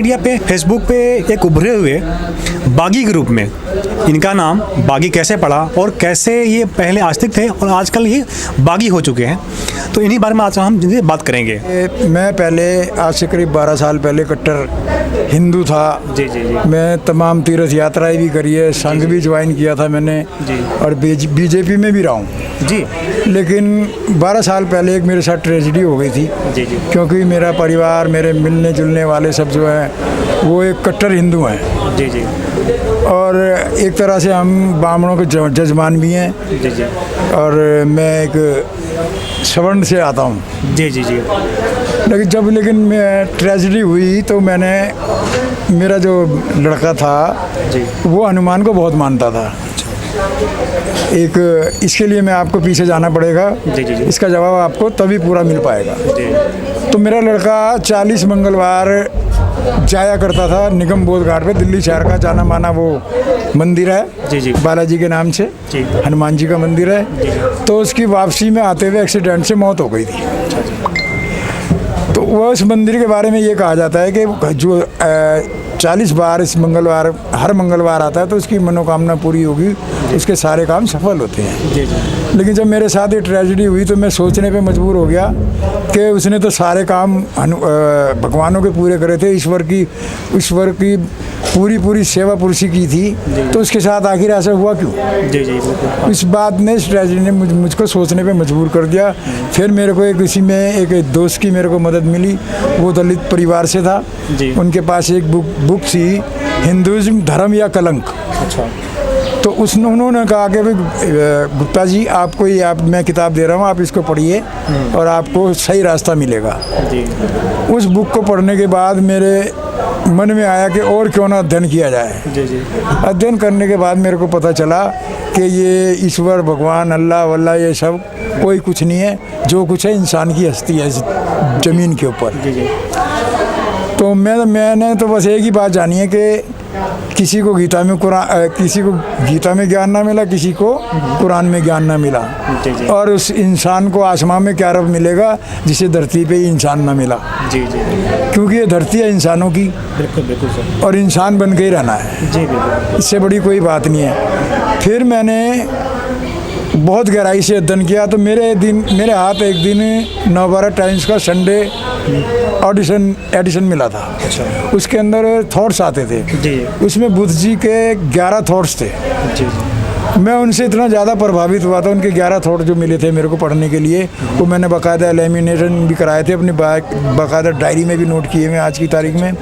Media पे Facebook पे एक उभरे हुए बागी ग्रुप में इनका नाम बागी कैसे पड़ा और कैसे ये पहले आस्तिक थे और आजकल ये बागी हो चुके हैं, तो इन्हीं बारे में आज हम जिनसे बात करेंगे। मैं पहले आज से करीब 12 साल पहले कट्टर हिंदू था। जी जी जी। मैं तमाम तीर्थ यात्राएं भी करी है, संघ भी ज्वाइन किया था मैंने जी। और बीजेपी में भी रहा हूँ जी। लेकिन 12 साल पहले एक मेरे साथ ट्रेजेडी हो गई थी। जी जी। क्योंकि मेरा परिवार, मेरे मिलने जुलने वाले सब जो हैं वो एक कट्टर हिंदू हैं। जी जी। और एक तरह से हम ब्राह्मणों के जजमान भी हैं। जी जी। और मैं एक सवर्ण से आता हूँ। जी जी जी। लेकिन मैं ट्रेजेडी हुई तो मेरा जो लड़का था जी। वो हनुमान को बहुत मानता था। इसके लिए मैं आपको पीछे जाना पड़ेगा। जी जी जी। इसका जवाब आपको तभी पूरा मिल पाएगा। जी। तो मेरा लड़का 40 मंगलवार जाया करता था निगम बोध घाट पे, दिल्ली शहर का जाना माना वो मंदिर है। जी जी। बालाजी के नाम से जी। हनुमान जी का मंदिर है। तो उसकी वापसी में आते हुए एक्सीडेंट से मौत हो गई थी। तो वह उस मंदिर के बारे में ये कहा जाता है कि जो 40 बार इस मंगलवार हर मंगलवार आता है तो उसकी मनोकामना पूरी होगी, उसके सारे काम सफल होते हैं। जी जी। लेकिन जब मेरे साथ ये ट्रेजेडी हुई तो मैं सोचने पे मजबूर हो गया कि उसने तो सारे काम भगवानों के पूरे करे थे, ईश्वर की पूरी सेवा पुरुषी की थी, तो उसके साथ आखिर ऐसा हुआ क्यों? जी जी। इस बात ने, इस ट्रेजेडी ने मुझको सोचने पे मजबूर कर दिया। फिर मेरे को इसी में एक दोस्त की मेरे को मदद मिली। वो दलित परिवार से था। जी। उनके पास एक बुक थी, हिंदुइज्म धर्म या कलंक। अच्छा। तो उन्होंने कहा कि भाई गुप्ता जी मैं किताब दे रहा हूँ, आप इसको पढ़िए और आपको सही रास्ता मिलेगा। जी। उस बुक को पढ़ने के बाद मेरे मन में आया कि और क्यों ना अध्ययन किया जाए। जी जी। अध्ययन करने के बाद मेरे को पता चला कि ये ईश्वर, भगवान, अल्लाह वल्लाह ये सब कोई कुछ नहीं है। जो कुछ है इंसान की हस्ती है इस ज़मीन के ऊपर। जी जी। तो मैंने तो बस एक ही बात जानी है कि किसी को गीता में ज्ञान ना मिला, किसी को कुरान में ज्ञान ना मिला। जी जी। और उस इंसान को आसमान में क्या रब मिलेगा जिसे धरती पे ही इंसान ना मिला। जी जी। क्योंकि ये धरती है इंसानों की, बिल्कुल बिल्कुल सर। और इंसान बन के ही रहना है। जी बिल्कुल। इससे बड़ी कोई बात नहीं है। फिर मैंने बहुत गहराई से अध्ययन किया तो मेरे हाथ एक दिन नवभारत टाइम्स का संडे एडिशन मिला था। अच्छा। उसके अंदर थॉट्स आते थे। जी। उसमें बुद्ध जी के 11 थॉट्स थे। जी जी। मैं उनसे इतना ज़्यादा प्रभावित हुआ था। उनके 11 थॉट जो मिले थे मेरे को पढ़ने के लिए, वो मैंने बाकायदा लेमिनेशन भी कराए थे, अपनी बाकायदा डायरी में भी नोट किए हुए आज की तारीख में।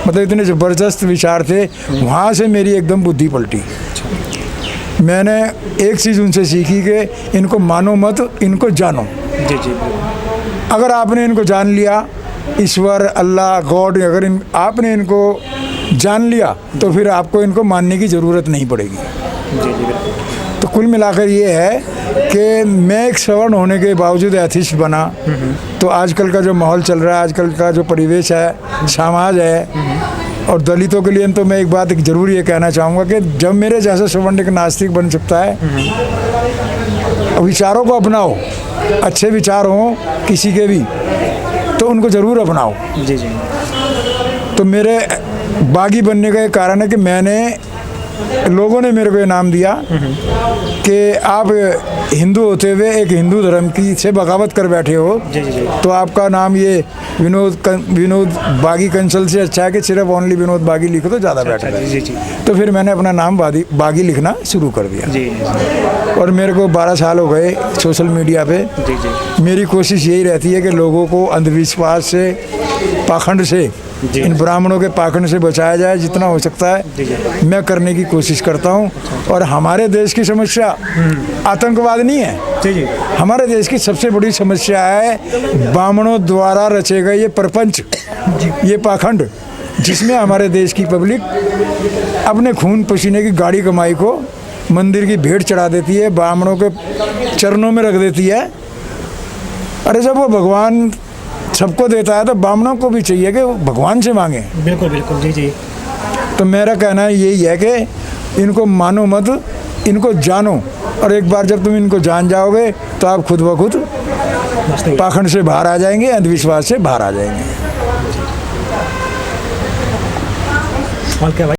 मतलब इतने ज़बरदस्त विचार थे। वहाँ से मेरी एकदम बुद्धि पलटी। मैंने एक चीज़ उनसे सीखी कि इनको मानो मत, इनको जानो। जी जी। अगर आपने इनको जान लिया, ईश्वर, अल्लाह, गॉड, अगर आपने इनको जान लिया तो फिर आपको इनको मानने की ज़रूरत नहीं पड़ेगी। जी जी। तो कुल मिलाकर ये है कि मैं एक सवर्ण होने के बावजूद एथिस्ट बना। तो आजकल का जो माहौल चल रहा है, आजकल का जो परिवेश है, समाज है, और दलितों के लिए तो मैं एक बात ज़रूर ये कहना चाहूँगा कि जब मेरे जैसा सवर्ण एक नास्तिक बन सकता है, विचारों को अपनाओ, अच्छे विचार हों किसी के भी तो उनको ज़रूर अपनाओ। जी जी। तो मेरे बागी बनने का एक कारण है कि लोगों ने मेरे को इनाम दिया कि आप हिंदू होते हुए एक हिंदू धर्म की से बगावत कर बैठे हो। जी जी जी। तो आपका नाम ये विनोद बागी कंसल से अच्छा है कि सिर्फ ओनली विनोद बागी लिखो तो ज़्यादा बेटर है। जी जी। तो फिर मैंने अपना नाम बागी लिखना शुरू कर दिया। जी जी। और मेरे को 12 साल हो गए सोशल मीडिया पे। जी जी। मेरी कोशिश यही रहती है कि लोगों को अंधविश्वास से, पाखंड से, इन ब्राह्मणों के पाखंड से बचाया जाए जितना हो सकता है। मैं करने की कोशिश करता हूँ। और हमारे देश की समस्या आतंकवाद नहीं है। जी जी। हमारे देश की सबसे बड़ी समस्या है ब्राह्मणों द्वारा रचे गए ये प्रपंच, ये पाखंड, जिसमें हमारे देश की पब्लिक अपने खून पसीने की गाड़ी कमाई को मंदिर की भेंट चढ़ा देती है, ब्राह्मणों के चरणों में रख देती है। अरे जब वो भगवान सबको देता है तो ब्राह्मणों को भी चाहिए कि वो भगवान से मांगे। बिल्कुल बिल्कुल। जी जी। तो मेरा कहना यही है कि इनको मानो मत, इनको जानो। और एक बार जब तुम इनको जान जाओगे तो आप खुद ब खुद पाखंड से बाहर आ जाएंगे, अंधविश्वास से बाहर आ जाएंगे। सवाल क्या है भाई?